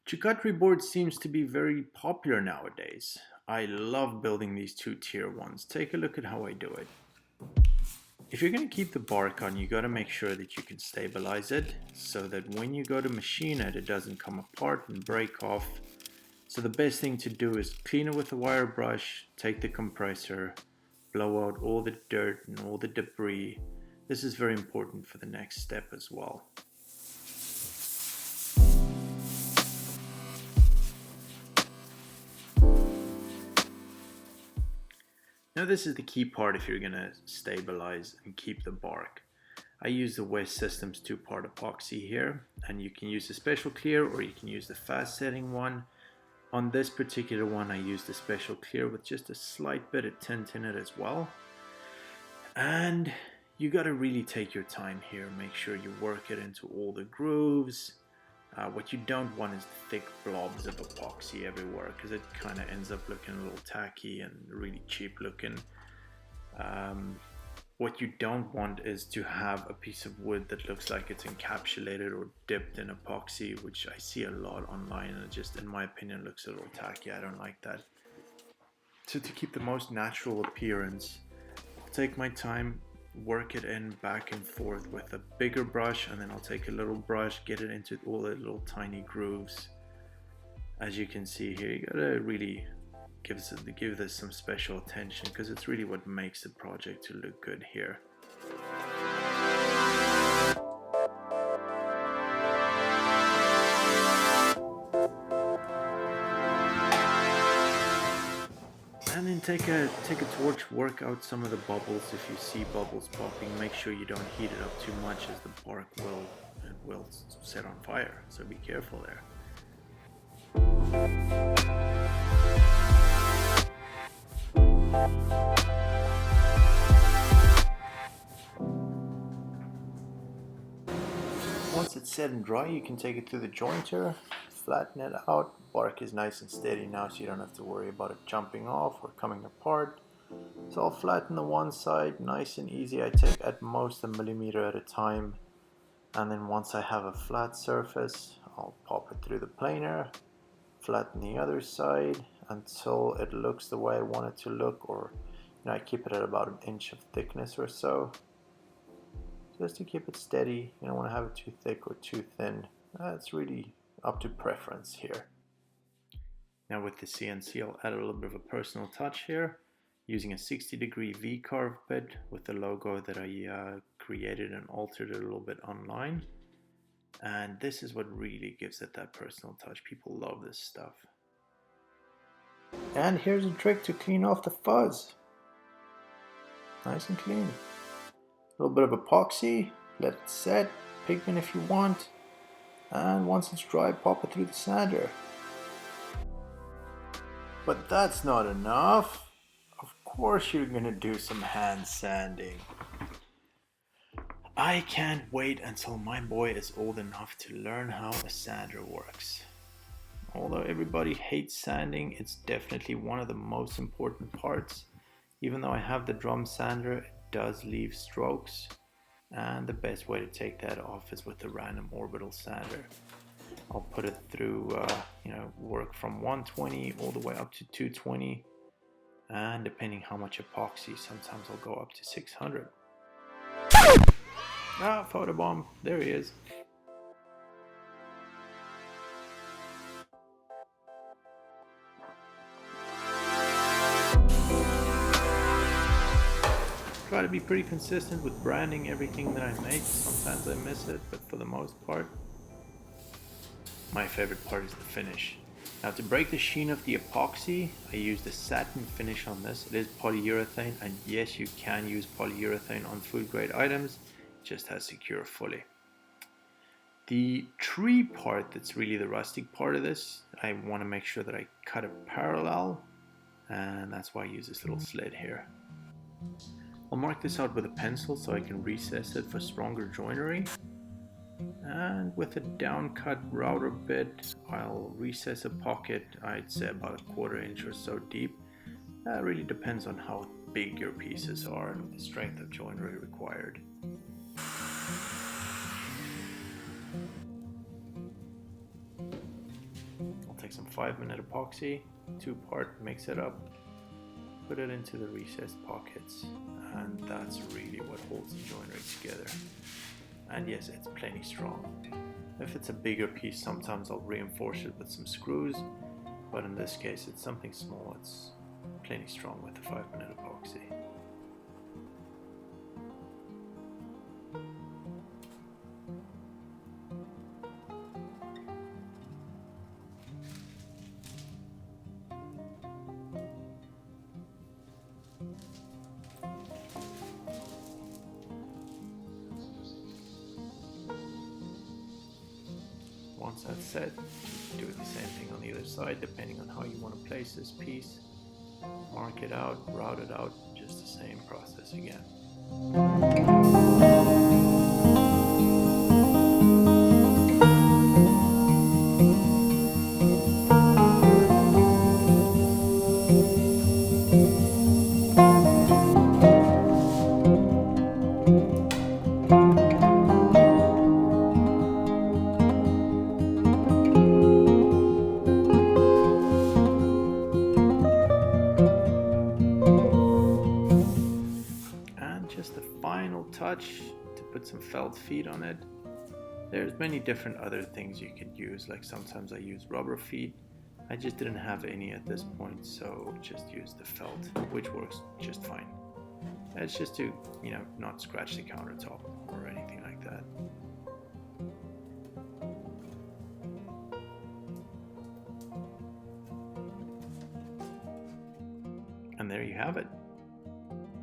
Charcuterie board seems to be very popular nowadays. I love building these two-tier ones. Take a look at how I do it. If you're going to keep the bark on, you got to make sure that you can stabilize it so that when you go to machine it, it doesn't come apart and break off. So the best thing to do is clean it with a wire brush, take the compressor, blow out all the dirt and all the debris. This is very important for the next step as well. Now this is the key part if you're going to stabilize and keep the bark. I use the West Systems 2-part epoxy here, and you can use the special clear or you can use the fast setting one. On this particular one I used the special clear with just a slight bit of tint in it as well. And you got to really take your time here, make sure you work it into all the grooves. What you don't want is thick blobs of epoxy everywhere because it kind of ends up looking a little tacky and really cheap looking. What you don't want is to have a piece of wood that looks like it's encapsulated or dipped in epoxy, which I see a lot online, and it just, in my opinion, looks a little tacky. I don't like that. So to keep the most natural appearance, I'll take my time, work it in back and forth with a bigger brush, and then I'll take a little brush, get it into all the little tiny grooves. As you can see here, you gotta really give this some special attention because it's really what makes the project to look good here. And then take a torch, work out some of the bubbles. If you see bubbles popping, make sure you don't heat it up too much as the bark will set on fire, so be careful there. Once it's set and dry, you can take it through the jointer, flatten it out. Bark is nice and steady now, so you don't have to worry about it jumping off or coming apart. So I'll flatten the one side, nice and easy. I take at most a millimeter at a time, and then once I have a flat surface, I'll pop it through the planer, flatten the other side until it looks the way I want it to look, or I keep it at about an inch of thickness or so, just to keep it steady. You don't want to have it too thick or too thin. That's really up to preference here. Now with the CNC, I'll add a little bit of a personal touch here, using a 60-degree V-carve bit with the logo that I created and altered it a little bit online. And this is what really gives it that personal touch. People love this stuff. And here's a trick to clean off the fuzz. Nice and clean. A little bit of epoxy, let it set, pigment if you want, and once it's dry, pop it through the sander. But that's not enough. Of course you're gonna do some hand sanding. I can't wait until my boy is old enough to learn how a sander works. Although everybody hates sanding, it's definitely one of the most important parts. Even though I have the drum sander, it does leave strokes, and the best way to take that off is with the random orbital sander. I'll put it through, work from 120 all the way up to 220, and depending how much epoxy, sometimes I'll go up to 600. Ah, photobomb, there he is. Try to be pretty consistent with branding everything that I make. Sometimes I miss it, but for the most part, my favorite part is the finish. Now to break the sheen of the epoxy, I use the satin finish on this. It is polyurethane, and yes, you can use polyurethane on food grade items. It just has to cure fully. The tree part, that's really the rustic part of this, I want to make sure that I cut it parallel, and that's why I use this little slit here. I'll mark this out with a pencil so I can recess it for stronger joinery. And with a downcut router bit, I'll recess a pocket, I'd say about a 1/4 inch or so deep. That really depends on how big your pieces are and the strength of joinery required. some 5-minute epoxy, 2-part, mix it up, put it into the recessed pockets, and that's really what holds the joinery together. And yes, it's plenty strong. If it's a bigger piece, sometimes I'll reinforce it with some screws, but in this case it's something small, it's plenty strong with the 5-minute epoxy. Once that's set, do the same thing on the other side depending on how you want to place this piece. Mark it out, route it out, just the same process again. Just the final touch to put some felt feet on it. There's many different other things you could use, like sometimes I use rubber feet. I just didn't have any at this point, so just use the felt, which works just fine. It's just to, not scratch the countertop or anything like that. And there you have it.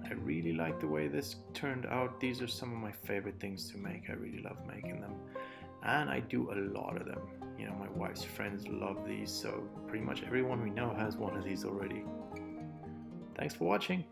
I really like the way this turned out. These are some of my favorite things to make. I really love making them, and I do a lot of them. My wife's friends love these, so pretty much everyone we know has one of these already. Thanks for watching.